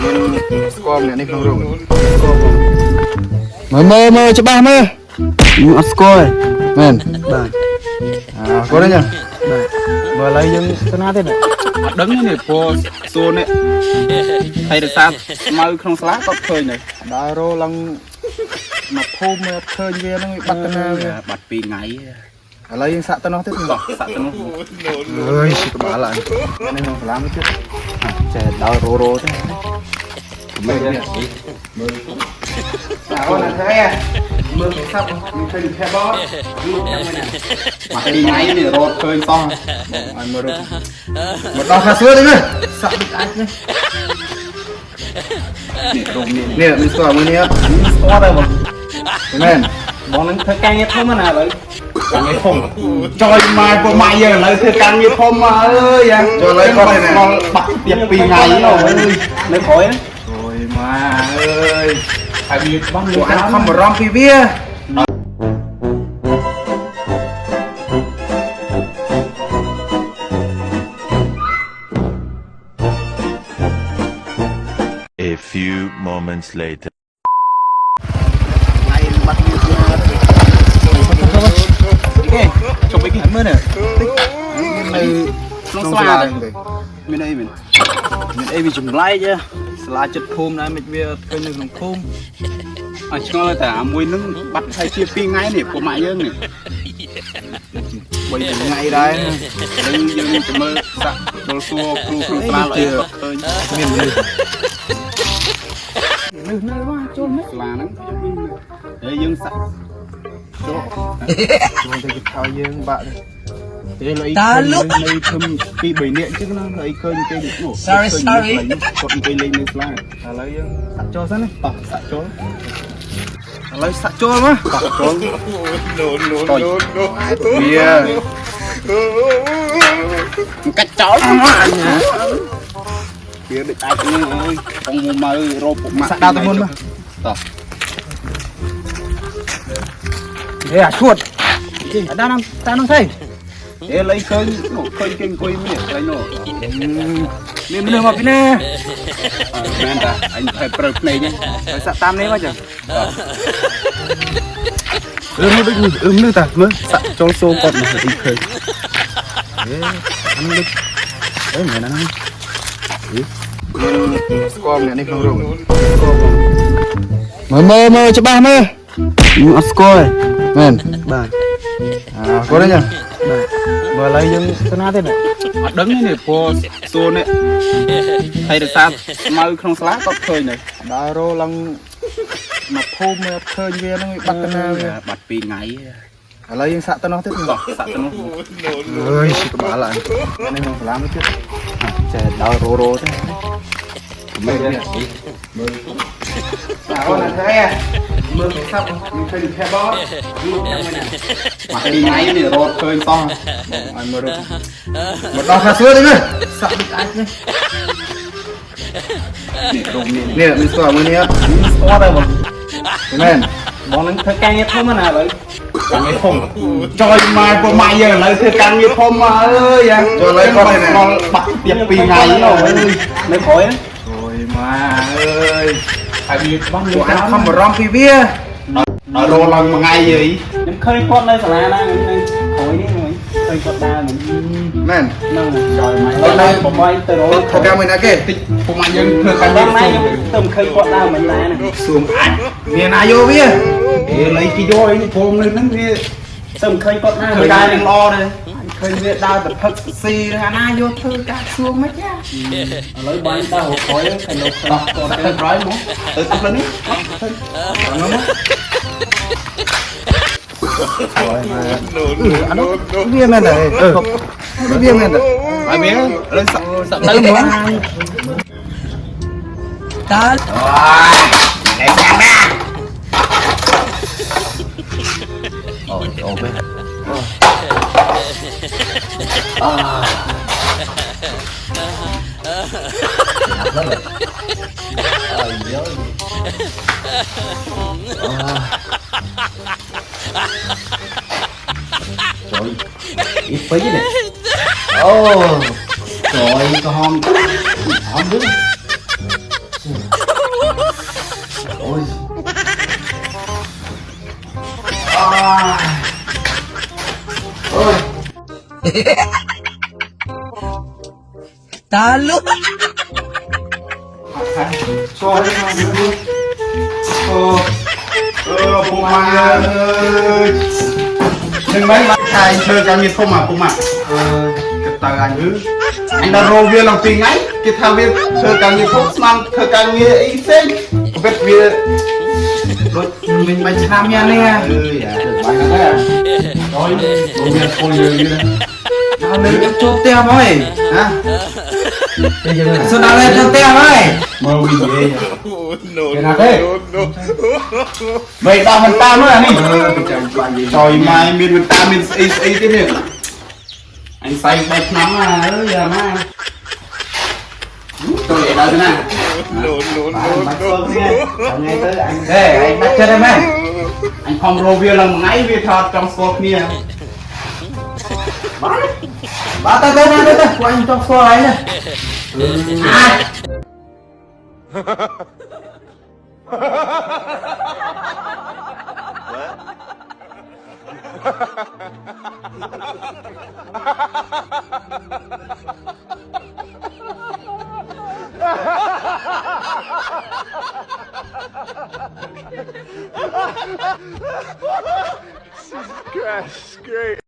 ស្គាល់អ្នកនេះក្នុងរូបមើលច្បាស់មើលខ្ញុំអត់ស្គាល់មែនបាទគាត់ហ្នឹងបាទបើឥឡូវយើងទៅណាទៀតអត់ដឹងនេះព្រោះសួរនេះហើយរសាស្មៅក្នុងស្លាក៏ឃើញដែរដើររឡើងមកភូមិមើលឃើញវាហ្នឹងវាបាត់ទៅណាវាបាត់2ថ្ងៃឥឡូវយើងសាក់ទៅនោះទៀតសាក់ទៅនោះអើយក្បាលឡើងនេះក្នុងសាលាមួយទៀតចេះដើររទេមើលនេះមើលអូនអត់ទេមើលទៅសាប់មិនឃើញភ័បបងលូកចាំមិនណាមក2ថ្ងៃនេះរត់ឃើញតោះឲ្យមើលមកដល់ខាសួរនេះសាក់ដូចអាចនេះរងនេះមានស្គាល់មួយនេះស្គាល់ដែរបងមែនបងនឹងធ្វើការងារធំណាឥឡូវការងារធំចយមកពួកម៉ាក់យើងឥឡូវធ្វើការងារធំមកអើយយ៉ាងចុះឥឡូវគាត់នេះបាក់ទៀត2ថ្ងៃនោះនៅក្រោយអូយម៉ាអើយហើយវាច្បាស់លោកអញខំបារម្ភពីវា A few moments later. ជុំវិញមើលនេះនៅក្នុងស្លាមានអីមានអីវាចម្លែកស្លាចិត្តភូមិដែរមិនវាឃើញនៅក្នុងភូមិអត់ឆ្ងល់តែអាមួយនឹងបាត់ហើយជា2ថ្ងៃនេះពួកម៉ាក់យើងនេះ3ថ្ងៃដែរហើយយើងទៅមើលសាក់ដល់សួរគ្រូក្នុងស្លាអីក៏ឃើញមាននេះនៅមកចូលមកស្លាហ្នឹងហើយយើងសាក់ចូលទៅខោយើងបាក់ទេលុយនៅធំពី3នាក់អញ្ចឹងណាហើយឃើញគេនោះគាត់គេលេងនៅស្លាឥឡូវយើងសាក់ចូលសិនណាបោះសាក់ចូលឥឡូវសាក់ចូលមកបោះចូលវាកាច់ចោលមកអញណាវាដូចអាចនេះអើយបងមករោពុកម៉ាក់សាក់ដល់ទៅមុនមកតោះអាឈួតតានឹងថៃលេងឃើញគេអង្គុយមានថ្ងៃនោះមានមនុស្សមកពីណាមែនតាអញទៅប្រើភ្នែកហ្នឹងហើយសាក់តាមនេះមកចឹងនេះដូចនេះតាមើលសាក់ចូលសូគាត់មកអីឃើញអានេះមែនណាស្គាល់អ្នកនេះក្នុងរូបមើលច្បាស់មើលខ្ញុំអត់ស្គាល់មែនបាទគាត់ហ្នឹងបាទបើឥឡូវយើងទៅណាទៀតអត់ដឹងនេះព្រោះសួរនេះហើយរសាស្មៅក្នុងស្លាក៏ឃើញដែរដើររឡើងមកភូមិមើលឃើញវាហ្នឹងវាបាត់ទៅណាវាបាត់2ថ្ងៃឥឡូវយើងសាក់ទៅនោះទៀតសាក់ទៅនោះអើយក្បាលឡើងនេះក្នុងសាលាមួយទៀតចេះដើររទេមើលនេះមើលអូនអត់ទេមើលទៅសាប់មិនឃើញភ័បបងលូកចាំមិនណាមក2ថ្ងៃនេះរត់ឃើញតោះឲ្យមើលមកដល់ខាសួរនេះសាក់ដូចអាចនេះរងនេះមានស្គាល់មួយនេះស្គាល់ដែរបងមែនបងនឹងធ្វើការងារធំណាឥឡូវការងារធំចយមកពួកម៉ាក់យើងឥឡូវធ្វើការងារធំមកអើយយ៉ាងចុះឥឡូវគាត់នេះបាក់ទៀត2ថ្ងៃនោះនៅក្រោយអូយម៉ាអើយហើយវាច្បាស់លោកអញខំបារម្ភពីវាដល់រឡើងមួយថ្ងៃអីខ្ញុំឃើញគាត់នៅសាលាណានៅក្រោយនេះមួយឃើញគាត់ដើរមែនហ្នឹងចយមកនៅបបៃទៅរកគាត់មួយណាគេតិចពួកម៉ាក់យើងធ្វើការងារខ្ញុំទៅមិនឃើញគាត់ដើរមិនដែរណាសួមអាចមានណាយកវាលៃគេយកអីព្រមនៅហ្នឹងវាទៅមិនឃើញគាត់ដើរមិនដែរនឹងល្អដែរឃើញវាដើរទៅផឹកស៊ីអាណាយកធ្វើការសួងមិនចាឥឡូវបាញ់ដើររកក្រោយឃើញលោកដោះគាត់ទៅក្រោយមកទៅទឹកនេះហ្នឹងមកអូយមកអានោះវាមែនទេវាមែនទេហើយមានលើសាក់ទៅមកតាអូយឯចាំណាអូបេtrời ít phí này ô trời con không biết Ôi. À. Ôi. Talo. Cho đi mà đi. Bố mai ơi. Nhưng mấy bạn thầy chơi càng nhiệt không mà bố mà. Cái tờ anh ư. Anh đã rô viên lòng tình ấy. Cái thằng viên chơi càng nhiệt không mang chơi càng nhiệt ý xinh. Có biết viên. Rồi mình bánh tham nha nè. Dạ, được bánh đó đấy. Rồi, rô viên khôi như thế này. Nào lên cái chốt tem ơi. Hả? Sao nào lên chốt tem ơi. Mơ vì gì cái nào thế? Vậy tao mình ta nữa à đi. Trời mai mình ta mình ấy thế này. Anh say bạch lắm à ơi giờ mà. Tôi để đâu thế nào? Bạch Phương nghe. Nghe tới anh. Ê anh bắt chết em ơi. Anh không rô bia lần nãy bia thọt trong sport kia. Bà ta đây của anh trong sport ấy nè. À. Gosh, great.